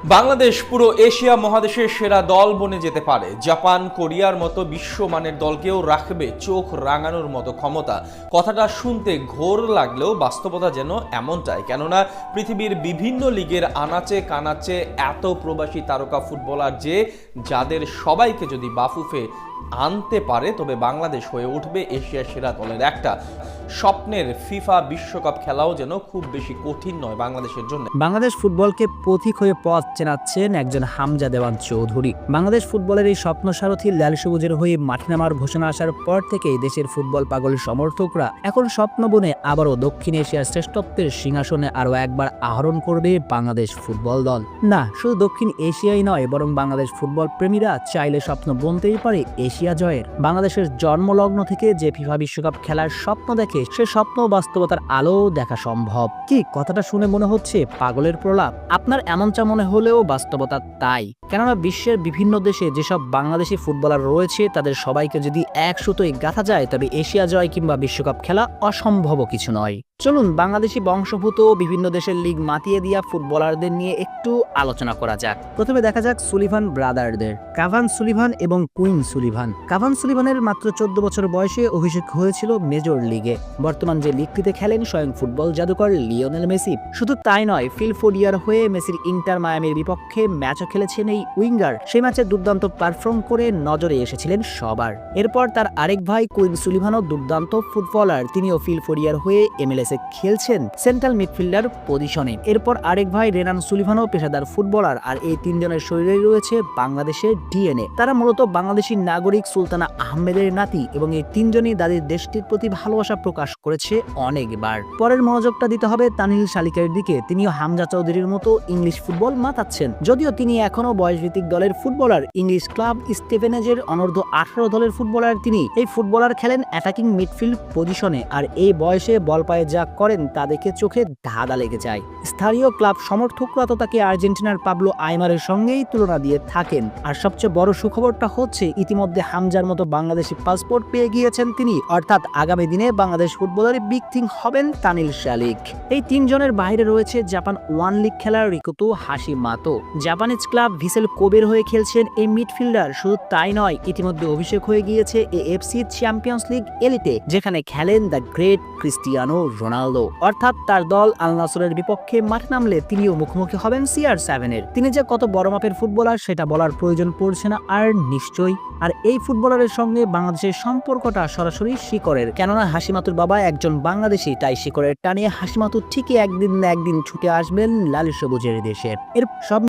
বাংলাদেশ পুরো এশিয়া মহাদেশের সেরা দল বনে যেতে পারে। জাপান, কোরিয়ার মতো বিশ্বমানের দলকেও রাখবে চোখ রাঙানোর মতো ক্ষমতা। কথাটা শুনতে ঘোর লাগলেও বাস্তবতা যেন এমনটাই, কেননা পৃথিবীর বিভিন্ন লিগের আনাচে কানাচে এত প্রবাসী তারকা ফুটবলার যাদের সবাইকে যদি বাফুফে আনতে পারে, তবে বাংলাদেশ হয়ে উঠবে এশিয়ার সেরা দলের একটা। স্বপ্নের ফিফা বিশ্বকাপ খেলাও যেন খুব বেশি কঠিন নয় বাংলাদেশের জন্য। বাংলাদেশ ফুটবলকে পথিক হয়ে পথ চেনাচ্ছেন একজন হামজা দেওয়ান চৌধুরী। বাংলাদেশ ফুটবলের এই স্বপ্ন সারথী লাল সবুজের হয়ে মাঠে নামার ঘোষণা আসার পর থেকেই দেশের ফুটবল পাগল সমর্থকরা এখন স্বপ্ন বনে আবারও দক্ষিণ এশিয়ার শ্রেষ্ঠত্বের সিংহাসনে আরও একবার আহরণ করবে বাংলাদেশ ফুটবল দল। না, শুধু দক্ষিণ এশিয়াই নয়, বরং বাংলাদেশ ফুটবল প্রেমীরা চাইলে স্বপ্ন বনতেই পারে এশিয়া জয়ের। বাংলাদেশের জন্মলগ্ন থেকে যে ফিফা বিশ্বকাপ খেলার স্বপ্ন দেখে, সে স্বপ্ন বাস্তবতার আলো দেখা সম্ভব। কি কথাটা শুনে মনে হচ্ছে পাগলের প্রলাপ? আপনার এমনটা মনে হলেও বাস্তবতা তাই। কেননা বিশ্বের বিভিন্ন দেশে যেসব বাংলাদেশি ফুটবলার রয়েছে, তাদের সবাইকে যদি এক সুতোয় গাঁথা যায়, তবে এশিয়া জয় কিংবা বিশ্বকাপ খেলা অসম্ভব কিছু নয়। চলুন বাংলাদেশি বংশভূত বিভিন্ন দেশের লিগ মাতিয়ে দিয়া ফুটবলারদের নিয়ে একটু আলোচনা করা যাক। প্রথমে দেখা যাক সুলিভান ব্রাদারদের, কাভান সুলিভান এবং কুইন সুলিভান। কাভান সুলিভানের মাত্র 14 বছর বয়সে অভিষেক হয়েছিল মেজর লিগে। বর্তমান যে লিগটিতে খেলেন স্বয়ং ফুটবল জাদুকর লিওনেল মেসি। শুধু তাই নয়, ফিল ফোডিয়ার হয়ে মেসির ইন্টার মায়ামির বিপক্ষে ম্যাচও খেলেছেন এই উইঙ্গার। সেই ম্যাচে দুর্দান্ত পারফর্ম করে নজরে এসেছিলেন সবার। এরপর তার আরেক ভাই কুইন সুলিভানও দুর্দান্ত ফুটবলার। তিনিও ফিল ফোডিয়ার হয়ে MLS খেলছেন সেন্ট্রাল মিডফিল্ডার পজিশনে। এরপর আরেক ভাই রেনান সুলিভানও পেশাদার ফুটবলার। আর এই তিনজনের শরীরে রয়েছে বাংলাদেশের ডিএনএ। তারা মূলত বাংলাদেশি নাগরিক সুলতানা আহমেদের নাতি এবং এই তিনজনই তাদের দেশটির প্রতি ভালোবাসা প্রকাশ করেছে অনেকবার। পরের মনোযোগটা দিতে হবে তানহিল শালিকের দিকে। তিনিও হামজা চৌধুরীর মতো ইংলিশ ফুটবল মাতাচ্ছেন। যদিও তিনি এখনো বয়সভিত্তিক দলের ফুটবলার, ইংলিশ ক্লাব স্টেভেনেজের অনূর্ধ্ব 18 দলের ফুটবলার তিনি। এই ফুটবলার খেলেন অ্যাটাকিং মিডফিল্ড পজিশনে। আর এই বয়সে বল পায়ে যা করেন তা দেখে চোখে ধাঁধা লেগে যায়। স্থানীয় ক্লাব সমর্থকরা তো তাকে আর্জেন্টিনার পাবলো আইমারের সঙ্গেই তুলনা দিয়ে থাকেন। আর সবচেয়ে বড় সুখবরটা হচ্ছে, ইতিমধ্যে হামজার মতো বাংলাদেশি পাসপোর্ট পেয়ে গিয়েছেন তিনি। অর্থাৎ আগামী দিনে বাংলাদেশ ফুটবলের বিগ থিং হবেন তানিল শালিক। এই তিনজনের বাইরে রয়েছে জাপান ওয়ান লিগ খেলার রিকুতো হাশিমাতো। জাপানিজ ক্লাব ভিসেল কোবের হয়ে খেলছেন এই মিডফিল্ডার। শুধু তাই নয়, ইতিমধ্যে অভিষেক হয়ে গিয়েছে AFC চ্যাম্পিয়ন্স লিগ এলিটে, যেখানে খেলেন দ্য গ্রেট ক্রিস্টিয়ানো রোনালদো। অর্থাৎ তার দল আল নাসরের বিপক্ষে মাঠে নামলে তিনিও মুখোমুখি হবেন CR7-এর। তিনি যে কত বড় মাপের ফুটবলার সেটা বলার প্রয়োজন পড়ছে না আর নিশ্চয়ই। আর এই ফুটবলারের সঙ্গে বাংলাদেশের সম্পর্কটা সরাসরি শিকরের, কেননা হাশিমাতুর বাবা একজন বাংলাদেশি। তাই শিকরের টানিয়ে হাশিমাতু ঠিকই একদিন না একদিন ছুটে আসবেন লাল সবুজের দেশে। এর সব